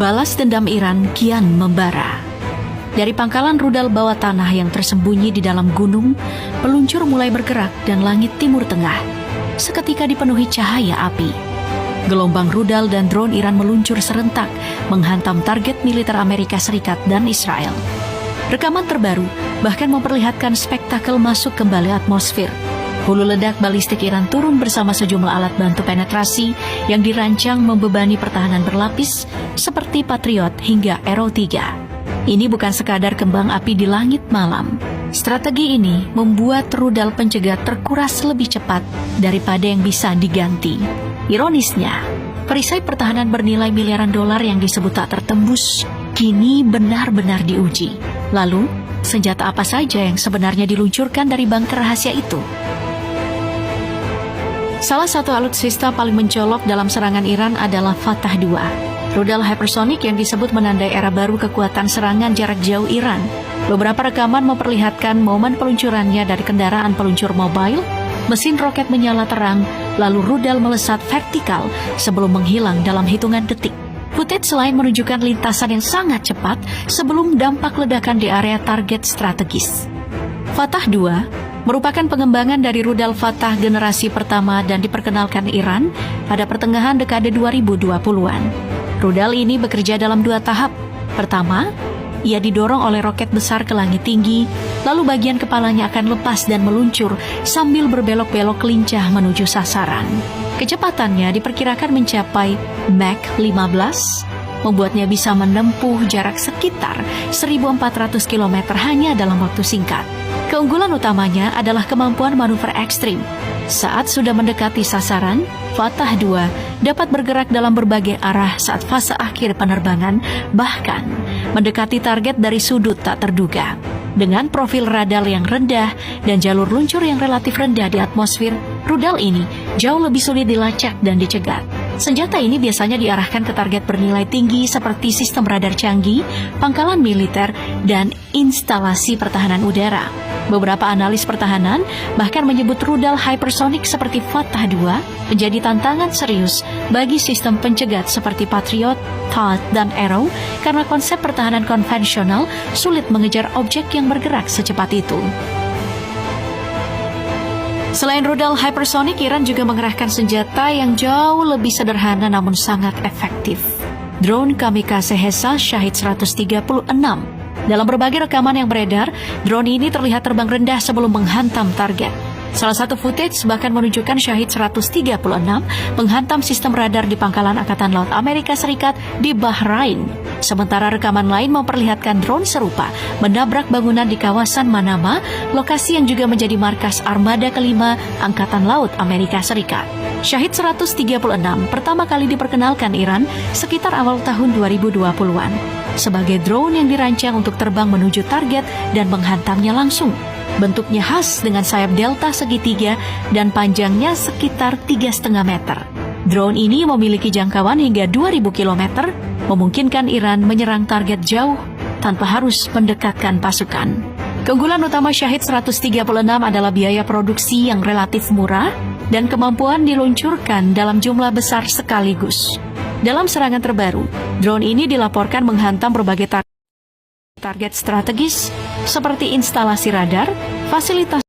Balas dendam Iran kian membara. Dari pangkalan rudal bawah tanah yang tersembunyi di dalam gunung, peluncur mulai bergerak dan langit Timur Tengah seketika dipenuhi cahaya api. Gelombang rudal dan drone Iran meluncur serentak menghantam target militer Amerika Serikat dan Israel. Rekaman terbaru bahkan memperlihatkan spektakel masuk kembali atmosfer. Hulu ledak balistik Iran turun bersama sejumlah alat bantu penetrasi yang dirancang membebani pertahanan berlapis seperti Patriot hingga Arrow 3. Ini bukan sekadar kembang api di langit malam. Strategi ini membuat rudal pencegat terkuras lebih cepat daripada yang bisa diganti. Ironisnya, perisai pertahanan bernilai miliaran dolar yang disebut tak tertembus kini benar-benar diuji. Lalu, senjata apa saja yang sebenarnya diluncurkan dari bunker rahasia itu? Salah satu alutsista paling mencolok dalam serangan Iran adalah Fatah 2, rudal hypersonic yang disebut menandai era baru kekuatan serangan jarak jauh Iran. Beberapa rekaman memperlihatkan momen peluncurannya dari kendaraan peluncur mobile, mesin roket menyala terang, lalu rudal melesat vertikal sebelum menghilang dalam hitungan detik. Footage selain menunjukkan lintasan yang sangat cepat sebelum dampak ledakan di area target strategis. Fatah 2 merupakan pengembangan dari rudal Fatah generasi pertama dan diperkenalkan Iran pada pertengahan dekade 2020-an. Rudal ini bekerja dalam 2 tahap. Pertama, ia didorong oleh roket besar ke langit tinggi, lalu bagian kepalanya akan lepas dan meluncur sambil berbelok-belok lincah menuju sasaran. Kecepatannya diperkirakan mencapai Mach 15, membuatnya bisa menempuh jarak sekitar 1.400 km hanya dalam waktu singkat. Keunggulan utamanya adalah kemampuan manuver ekstrim. Saat sudah mendekati sasaran, Fatah 2 dapat bergerak dalam berbagai arah saat fase akhir penerbangan, bahkan mendekati target dari sudut tak terduga. Dengan profil radar yang rendah dan jalur luncur yang relatif rendah di atmosfer, rudal ini jauh lebih sulit dilacak dan dicegat. Senjata ini biasanya diarahkan ke target bernilai tinggi seperti sistem radar canggih, pangkalan militer, dan instalasi pertahanan udara. Beberapa analis pertahanan bahkan menyebut rudal hypersonic seperti Fatah 2 menjadi tantangan serius bagi sistem pencegat seperti Patriot, THAAD, dan Arrow karena konsep pertahanan konvensional sulit mengejar objek yang bergerak secepat itu. Selain rudal hypersonic, Iran juga mengerahkan senjata yang jauh lebih sederhana namun sangat efektif. Drone kamikaze Hesa Shahid 136. Dalam berbagai rekaman yang beredar, drone ini terlihat terbang rendah sebelum menghantam target. Salah satu footage bahkan menunjukkan Shahid 136 menghantam sistem radar di pangkalan Angkatan Laut Amerika Serikat di Bahrain. Sementara rekaman lain memperlihatkan drone serupa menabrak bangunan di kawasan Manama, lokasi yang juga menjadi markas armada kelima Angkatan Laut Amerika Serikat. Shahid 136 pertama kali diperkenalkan Iran sekitar awal tahun 2020-an sebagai drone yang dirancang untuk terbang menuju target dan menghantamnya langsung. Bentuknya khas dengan sayap delta segitiga dan panjangnya sekitar 3,5 meter. Drone ini memiliki jangkauan hingga 2.000 km, memungkinkan Iran menyerang target jauh tanpa harus mendekatkan pasukan. Keunggulan utama Shahid 136 adalah biaya produksi yang relatif murah dan kemampuan diluncurkan dalam jumlah besar sekaligus. Dalam serangan terbaru, drone ini dilaporkan menghantam berbagai target strategis seperti instalasi radar, fasilitas